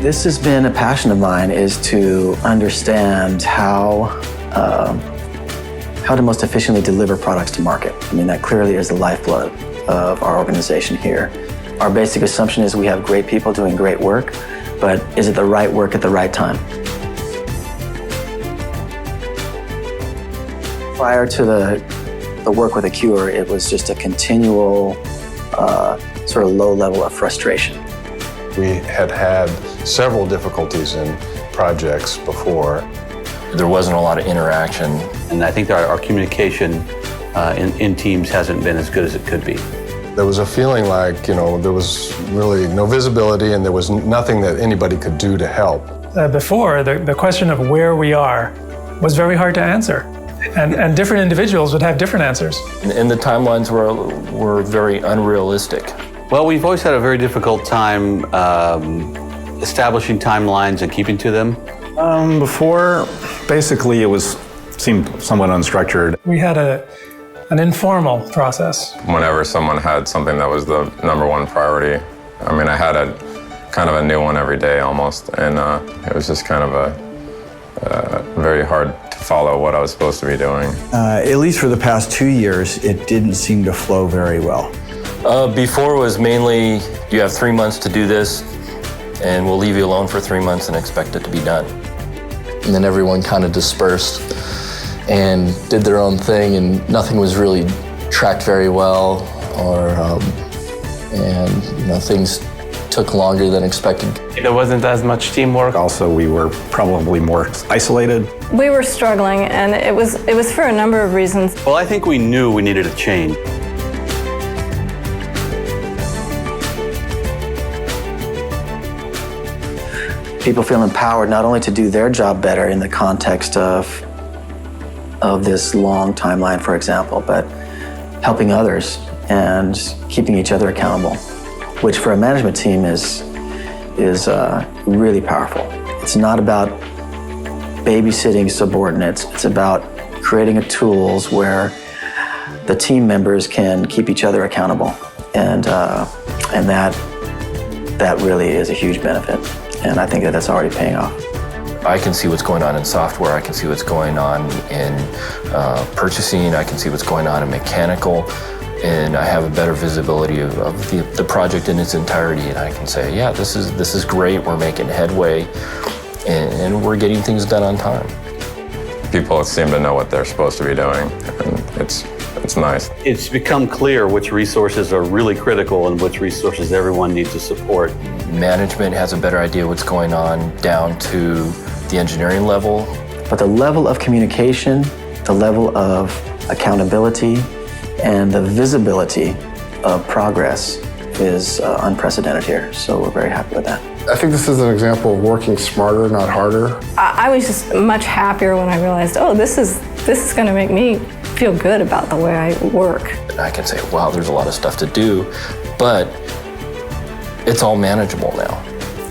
This has been a passion of mine, is to understand how to most efficiently deliver products to market. I mean, that clearly is the lifeblood of our organization here. Our basic assumption is we have great people doing great work, but is it the right work at the right time? Prior to the work with Acure, it was just a continual sort of low level of frustration. We had several difficulties in projects before. There wasn't a lot of interaction. And I think that our communication in teams hasn't been as good as it could be. There was a feeling like, there was really no visibility and there was nothing that anybody could do to help. Before, the question of where we are was very hard to answer. And different individuals would have different answers. And the timelines were very unrealistic. Well, we've always had a very difficult time establishing timelines and keeping to them. Before, basically, it seemed somewhat unstructured. We had an informal process. Whenever someone had something that was the number one priority, I mean, I had kind of a new one every day almost, and it was just kind of very hard to follow what I was supposed to be doing. At least for the past 2 years, it didn't seem to flow very well. Before it was mainly, you have 3 months to do this, and we'll leave you alone for 3 months and expect it to be done. And then everyone kind of dispersed and did their own thing, and nothing was really tracked very well, and things took longer than expected. There wasn't as much teamwork. Also, we were probably more isolated. We were struggling, and it was for a number of reasons. Well, I think we knew we needed a change. People feel empowered not only to do their job better in the context of this long timeline, for example, but helping others and keeping each other accountable, which for a management team is really powerful. It's not about babysitting subordinates. It's about creating tools where the team members can keep each other accountable, and that really is a huge benefit. And I think that's already paying off. I can see what's going on in software. I can see what's going on in purchasing. I can see what's going on in mechanical. And I have a better visibility of the project in its entirety. And I can say, yeah, this is great. We're making headway, and we're getting things done on time. People seem to know what they're supposed to be doing, and it's nice. It's become clear which resources are really critical and which resources everyone needs to support. Management has a better idea what's going on down to the engineering level. But the level of communication, the level of accountability, and the visibility of progress is unprecedented here. So we're very happy with that. I think this is an example of working smarter, not harder. I was just much happier when I realized, oh, this is going to make me feel good about the way I work. And I can say, wow, there's a lot of stuff to do, but it's all manageable now.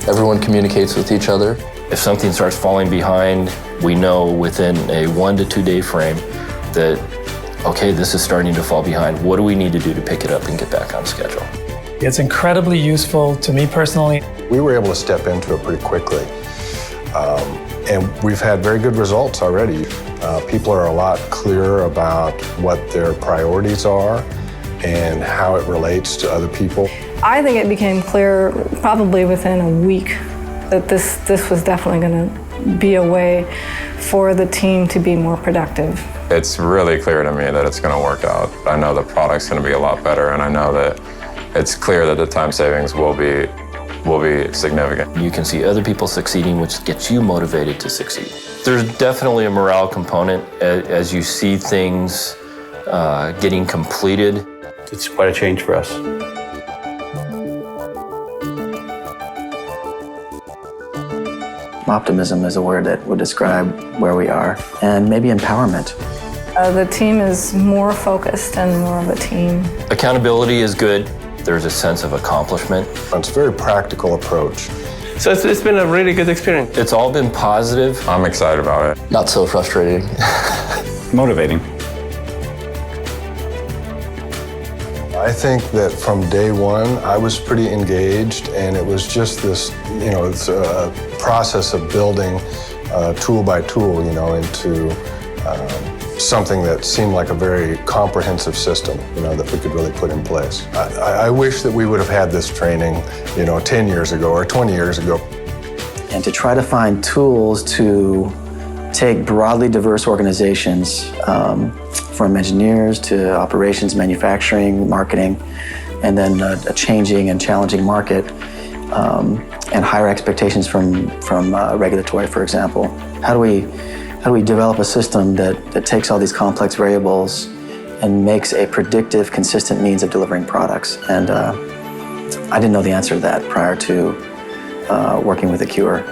Everyone communicates with each other. If something starts falling behind, we know within a 1 to 2 day frame that, okay, this is starting to fall behind. What do we need to do to pick it up and get back on schedule? It's incredibly useful to me personally. We were able to step into it pretty quickly. And we've had very good results already. People are a lot clearer about what their priorities are and how it relates to other people. I think it became clear probably within a week that this was definitely going to be a way for the team to be more productive. It's really clear to me that it's going to work out. I know the product's going to be a lot better, and I know that it's clear that the time savings will be significant. You can see other people succeeding, which gets you motivated to succeed. There's definitely a morale component as you see things getting completed. It's quite a change for us. Optimism is a word that would describe where we are, and maybe empowerment. The team is more focused and more of a team. Accountability is good. There's a sense of accomplishment. It's a very practical approach. So it's been a really good experience. It's all been positive. I'm excited about it. Not so frustrating. Motivating. I think that from day one, I was pretty engaged, and it was just this, it's a process of building tool by tool, into something that seemed like a very comprehensive system, that we could really put in place. I wish that we would have had this training, 10 years ago or 20 years ago. And to try to find tools to take broadly diverse organizations, from engineers to operations, manufacturing, marketing, and then a changing and challenging market, and higher expectations from regulatory, for example. How do we develop a system that takes all these complex variables and makes a predictive, consistent means of delivering products? And I didn't know the answer to that prior to working with Acure.